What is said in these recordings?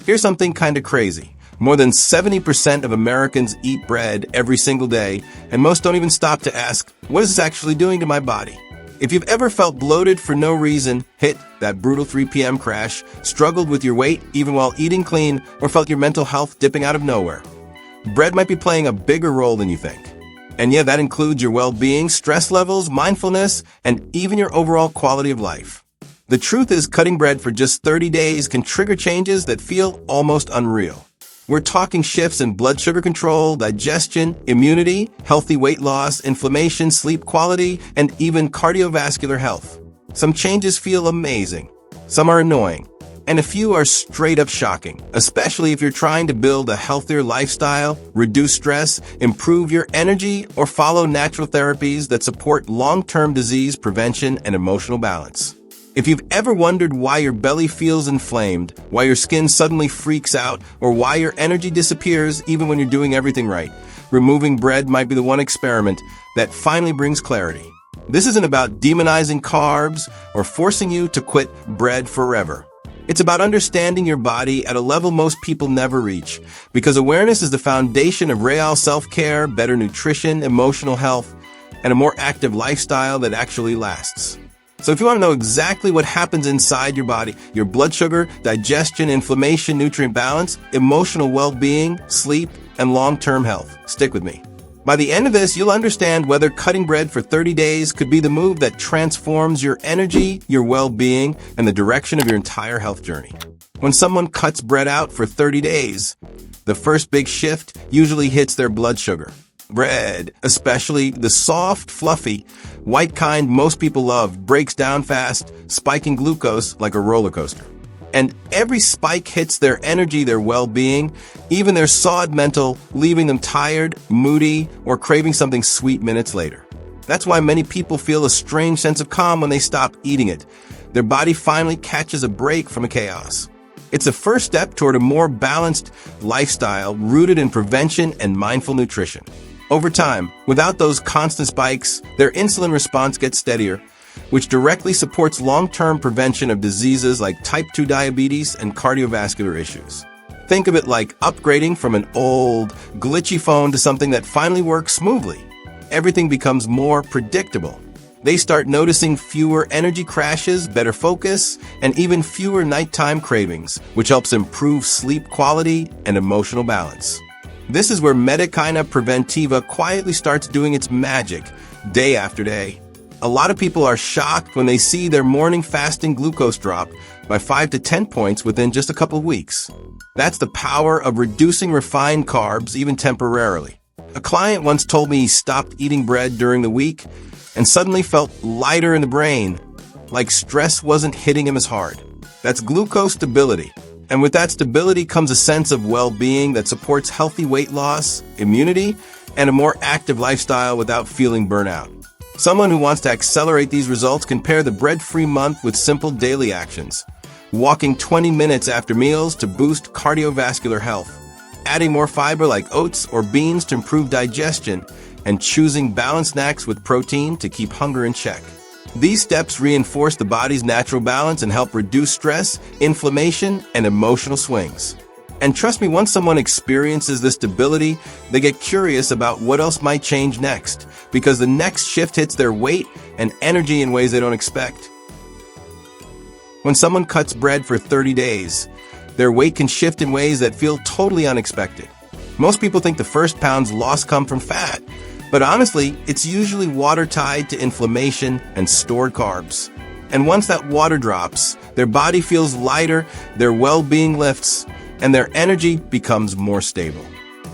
Here's something kind of crazy. More than 70% of Americans eat bread every single day, and most don't even stop to ask, what is this actually doing to my body? If you've ever felt bloated for no reason, hit that brutal 3 p.m. crash, struggled with your weight even while eating clean, or felt your mental health dipping out of nowhere, bread might be playing a bigger role than you think. And yeah, that includes your well-being, stress levels, mindfulness, and even your overall quality of life. The truth is, cutting bread for just 30 days can trigger changes that feel almost unreal. We're talking shifts in blood sugar control, digestion, immunity, healthy weight loss, inflammation, sleep quality, and even cardiovascular health. Some changes feel amazing. Some are annoying. And a few are straight up shocking, especially if you're trying to build a healthier lifestyle, reduce stress, improve your energy, or follow natural therapies that support long-term disease prevention and emotional balance. If you've ever wondered why your belly feels inflamed, why your skin suddenly freaks out, or why your energy disappears even when you're doing everything right, removing bread might be the one experiment that finally brings clarity. This isn't about demonizing carbs or forcing you to quit bread forever. It's about understanding your body at a level most people never reach, because awareness is the foundation of real self-care, better nutrition, emotional health, and a more active lifestyle that actually lasts. So if you want to know exactly what happens inside your body, your blood sugar, digestion, inflammation, nutrient balance, emotional well-being, sleep, and long-term health, stick with me. By the end of this, you'll understand whether cutting bread for 30 days could be the move that transforms your energy, your well-being, and the direction of your entire health journey. When someone cuts bread out for 30 days, the first big shift usually hits their blood sugar. Bread, especially the soft, fluffy, white kind most people love, breaks down fast, spiking glucose like a roller coaster. And every spike hits their energy, their well-being, even their sawed mental, leaving them tired, moody, or craving something sweet minutes later. That's why many people feel a strange sense of calm when they stop eating it. Their body finally catches a break from the chaos. It's a first step toward a more balanced lifestyle rooted in prevention and mindful nutrition. Over time, without those constant spikes, their insulin response gets steadier, which directly supports long-term prevention of diseases like type 2 diabetes and cardiovascular issues. Think of it like upgrading from an old, glitchy phone to something that finally works smoothly. Everything becomes more predictable. They start noticing fewer energy crashes, better focus, and even fewer nighttime cravings, which helps improve sleep quality and emotional balance. This is where Medicina Preventiva quietly starts doing its magic, day after day. A lot of people are shocked when they see their morning fasting glucose drop by 5 to 10 points within just a couple of weeks. That's the power of reducing refined carbs, even temporarily. A client once told me he stopped eating bread during the week and suddenly felt lighter in the brain, like stress wasn't hitting him as hard. That's glucose stability. And with that stability comes a sense of well-being that supports healthy weight loss, immunity, and a more active lifestyle without feeling burnout. Someone who wants to accelerate these results can pair the bread-free month with simple daily actions. Walking 20 minutes after meals to boost cardiovascular health, adding more fiber like oats or beans to improve digestion, and choosing balanced snacks with protein to keep hunger in check. These steps reinforce the body's natural balance and help reduce stress, inflammation, and emotional swings. And trust me, once someone experiences this stability, they get curious about what else might change next, because the next shift hits their weight and energy in ways they don't expect. When someone cuts bread for 30 days, their weight can shift in ways that feel totally unexpected. Most people think the first pounds lost come from fat, but honestly, it's usually water tied to inflammation and stored carbs. And once that water drops, their body feels lighter, their well-being lifts, and their energy becomes more stable.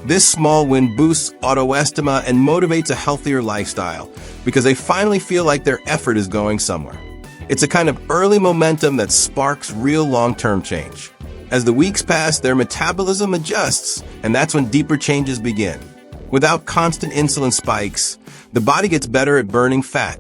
This small win boosts autoestima and motivates a healthier lifestyle because they finally feel like their effort is going somewhere. It's a kind of early momentum that sparks real long-term change. As the weeks pass, their metabolism adjusts, and that's when deeper changes begin. Without constant insulin spikes, the body gets better at burning fat,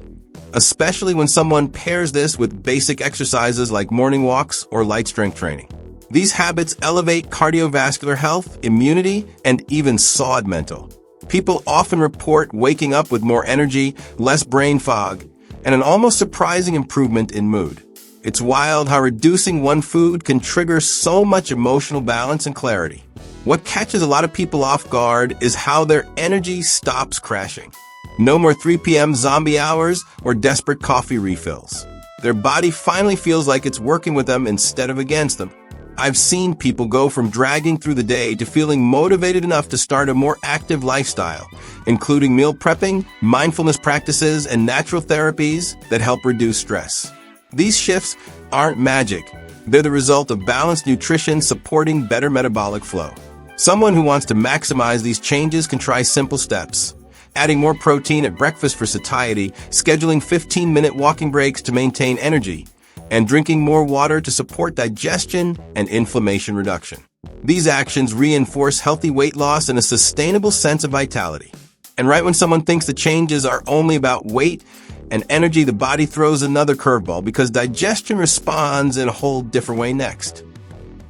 especially when someone pairs this with basic exercises like morning walks or light strength training. These habits elevate cardiovascular health, immunity, and even sawed mental. People often report waking up with more energy, less brain fog, and an almost surprising improvement in mood. It's wild how reducing one food can trigger so much emotional balance and clarity. What catches a lot of people off guard is how their energy stops crashing. No more 3 p.m. zombie hours or desperate coffee refills. Their body finally feels like it's working with them instead of against them. I've seen people go from dragging through the day to feeling motivated enough to start a more active lifestyle, including meal prepping, mindfulness practices, and natural therapies that help reduce stress. These shifts aren't magic. They're the result of balanced nutrition supporting better metabolic flow. Someone who wants to maximize these changes can try simple steps. Adding more protein at breakfast for satiety, scheduling 15-minute walking breaks to maintain energy, and drinking more water to support digestion and inflammation reduction. These actions reinforce healthy weight loss and a sustainable sense of vitality. And right when someone thinks the changes are only about weight and energy, the body throws another curveball because digestion responds in a whole different way next.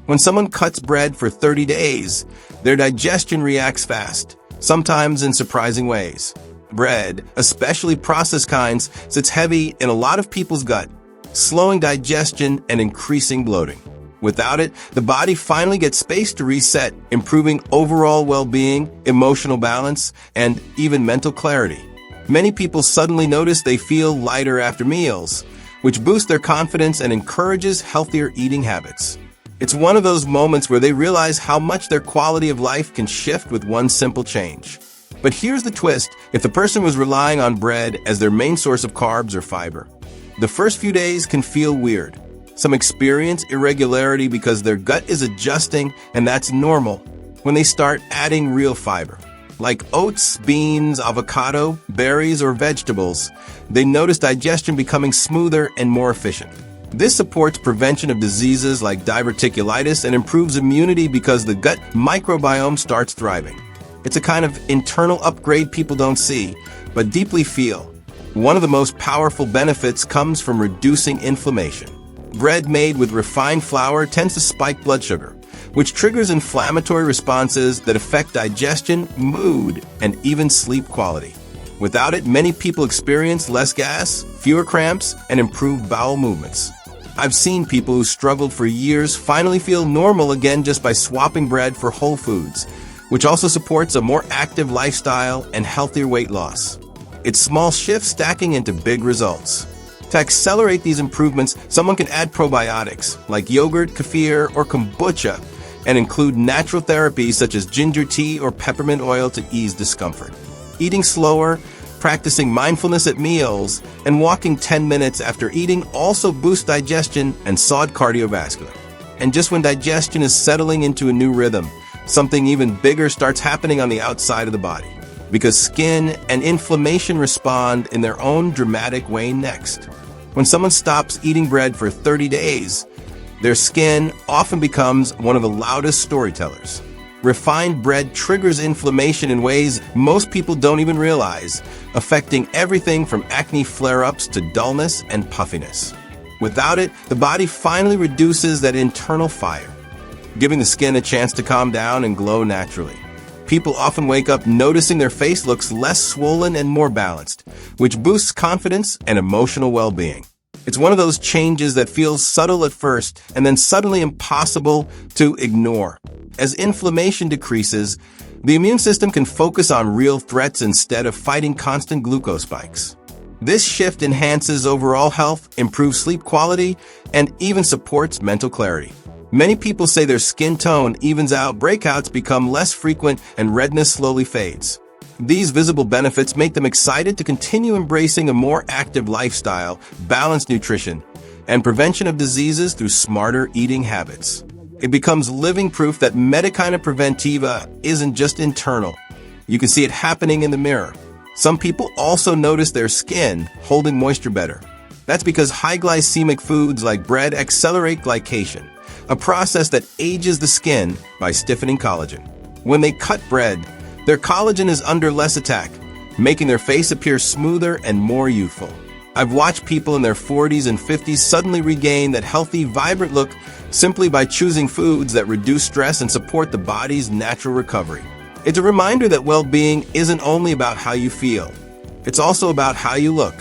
When someone cuts bread for 30 days, their digestion reacts fast, sometimes in surprising ways. Bread, especially processed kinds, sits heavy in a lot of people's gut, slowing digestion and increasing bloating. Without it, the body finally gets space to reset, improving overall well-being, emotional balance, and even mental clarity. Many people suddenly notice they feel lighter after meals, which boosts their confidence and encourages healthier eating habits. It's one of those moments where they realize how much their quality of life can shift with one simple change. But here's the twist: if the person was relying on bread as their main source of carbs or fiber, the first few days can feel weird. Some experience irregularity because their gut is adjusting, and that's normal. When they start adding real fiber, like oats, beans, avocado, berries, or vegetables, they notice digestion becoming smoother and more efficient. This supports prevention of diseases like diverticulitis and improves immunity because the gut microbiome starts thriving. It's a kind of internal upgrade people don't see, but deeply feel. One of the most powerful benefits comes from reducing inflammation. Bread made with refined flour tends to spike blood sugar, which triggers inflammatory responses that affect digestion, mood, and even sleep quality. Without it, many people experience less gas, fewer cramps, and improved bowel movements. I've seen people who struggled for years finally feel normal again just by swapping bread for whole foods, which also supports a more active lifestyle and healthier weight loss. It's small shifts stacking into big results. To accelerate these improvements, someone can add probiotics like yogurt, kefir, or kombucha, and include natural therapies such as ginger tea or peppermint oil to ease discomfort. Eating slower, practicing mindfulness at meals, and walking 10 minutes after eating also boost digestion and SOD cardiovascular. And just when digestion is settling into a new rhythm, something even bigger starts happening on the outside of the body, because skin and inflammation respond in their own dramatic way next. When someone stops eating bread for 30 days, their skin often becomes one of the loudest storytellers. Refined bread triggers inflammation in ways most people don't even realize, affecting everything from acne flare-ups to dullness and puffiness. Without it, the body finally reduces that internal fire, giving the skin a chance to calm down and glow naturally. People often wake up noticing their face looks less swollen and more balanced, which boosts confidence and emotional well-being. It's one of those changes that feels subtle at first and then suddenly impossible to ignore. As inflammation decreases, the immune system can focus on real threats instead of fighting constant glucose spikes. This shift enhances overall health, improves sleep quality, and even supports mental clarity. Many people say their skin tone evens out, breakouts become less frequent, and redness slowly fades. These visible benefits make them excited to continue embracing a more active lifestyle, balanced nutrition, and prevention of diseases through smarter eating habits. It becomes living proof that Medicina Preventiva isn't just internal. You can see it happening in the mirror. Some people also notice their skin holding moisture better. That's because high glycemic foods like bread accelerate glycation, a process that ages the skin by stiffening collagen. When they cut bread, their collagen is under less attack, making their face appear smoother and more youthful. I've watched people in their 40s and 50s suddenly regain that healthy, vibrant look simply by choosing foods that reduce stress and support the body's natural recovery. It's a reminder that well-being isn't only about how you feel. It's also about how you look.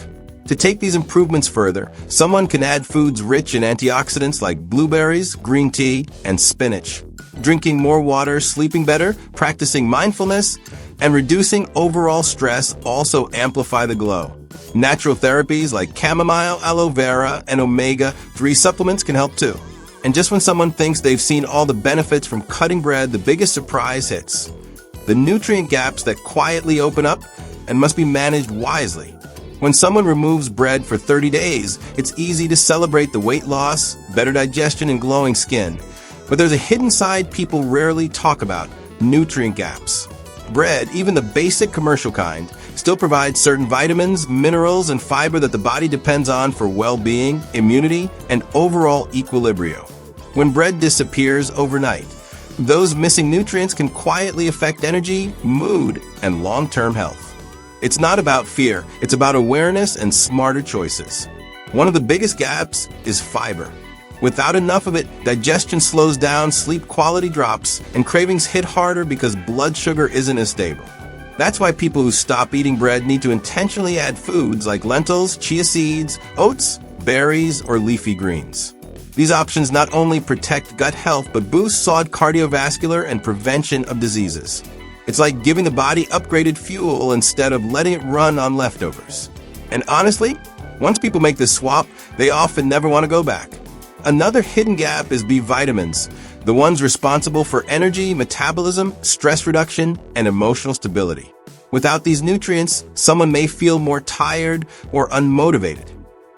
To take these improvements further, someone can add foods rich in antioxidants like blueberries, green tea, and spinach. Drinking more water, sleeping better, practicing mindfulness, and reducing overall stress also amplify the glow. Natural therapies like chamomile, aloe vera, and omega-3 supplements can help too. And just when someone thinks they've seen all the benefits from cutting bread, the biggest surprise hits. The nutrient gaps that quietly open up and must be managed wisely. When someone removes bread for 30 days, it's easy to celebrate the weight loss, better digestion, and glowing skin. But there's a hidden side people rarely talk about: nutrient gaps. Bread, even the basic commercial kind, still provides certain vitamins, minerals, and fiber that the body depends on for well-being, immunity, and overall equilibrium. When bread disappears overnight, those missing nutrients can quietly affect energy, mood, and long-term health. It's not about fear, it's about awareness and smarter choices. One of the biggest gaps is fiber. Without enough of it, digestion slows down, sleep quality drops, and cravings hit harder because blood sugar isn't as stable. That's why people who stop eating bread need to intentionally add foods like lentils, chia seeds, oats, berries, or leafy greens. These options not only protect gut health but boost solid cardiovascular and prevention of diseases. It's like giving the body upgraded fuel instead of letting it run on leftovers. And honestly, once people make this swap, they often never want to go back. Another hidden gap is B vitamins, the ones responsible for energy, metabolism, stress reduction, and emotional stability. Without these nutrients, someone may feel more tired or unmotivated,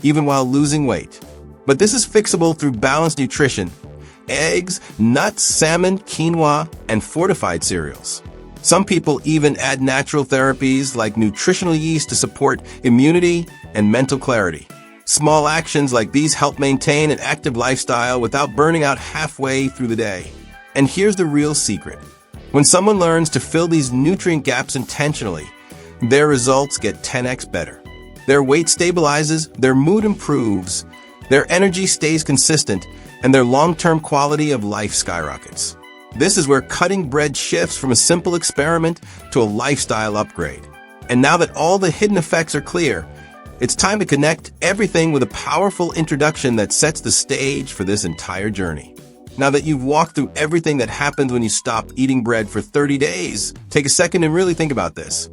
even while losing weight. But this is fixable through balanced nutrition: eggs, nuts, salmon, quinoa, and fortified cereals. Some people even add natural therapies like nutritional yeast to support immunity and mental clarity. Small actions like these help maintain an active lifestyle without burning out halfway through the day. And here's the real secret. When someone learns to fill these nutrient gaps intentionally, their results get 10x better. Their weight stabilizes, their mood improves, their energy stays consistent, and their long-term quality of life skyrockets. This is where cutting bread shifts from a simple experiment to a lifestyle upgrade. And now that all the hidden effects are clear, it's time to connect everything with a powerful introduction that sets the stage for this entire journey. Now that you've walked through everything that happens when you stop eating bread for 30 days, take a second and really think about this.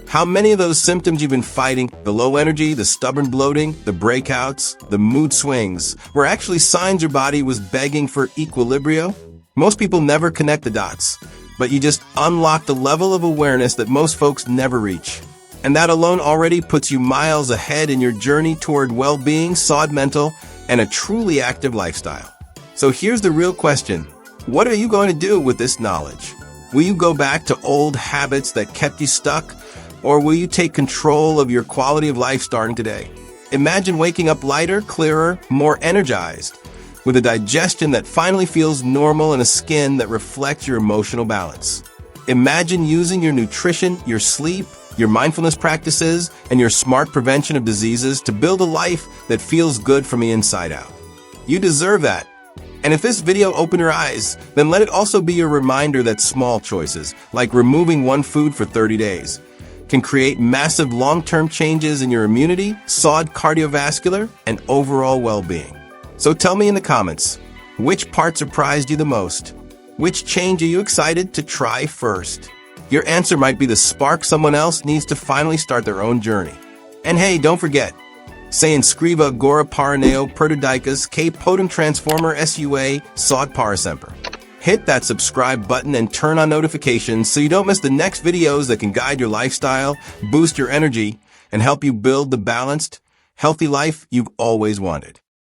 How many of those symptoms you've been fighting, the low energy, the stubborn bloating, the breakouts, the mood swings, were actually signs your body was begging for equilibrio? Most people never connect the dots, but you just unlocked a level of awareness that most folks never reach. And that alone already puts you miles ahead in your journey toward well-being, solid mental, and a truly active lifestyle. So here's the real question. What are you going to do with this knowledge? Will you go back to old habits that kept you stuck? Or will you take control of your quality of life starting today? Imagine waking up lighter, clearer, more energized, with a digestion that finally feels normal and a skin that reflects your emotional balance. Imagine using your nutrition, your sleep, your mindfulness practices, and your smart prevention of diseases to build a life that feels good from the inside out. You deserve that. And if this video opened your eyes, then let it also be a reminder that small choices, like removing one food for 30 days, can create massive long-term changes in your immunity, solid cardiovascular, and overall well-being. So tell me in the comments, which part surprised you the most? Which change are you excited to try first? Your answer might be the spark someone else needs to finally start their own journey. And hey, don't forget, se inscriva agora para neo Pertudicas que podem transformar sua saúde para sempre. Hit that subscribe button and turn on notifications so you don't miss the next videos that can guide your lifestyle, boost your energy, and help you build the balanced, healthy life you've always wanted.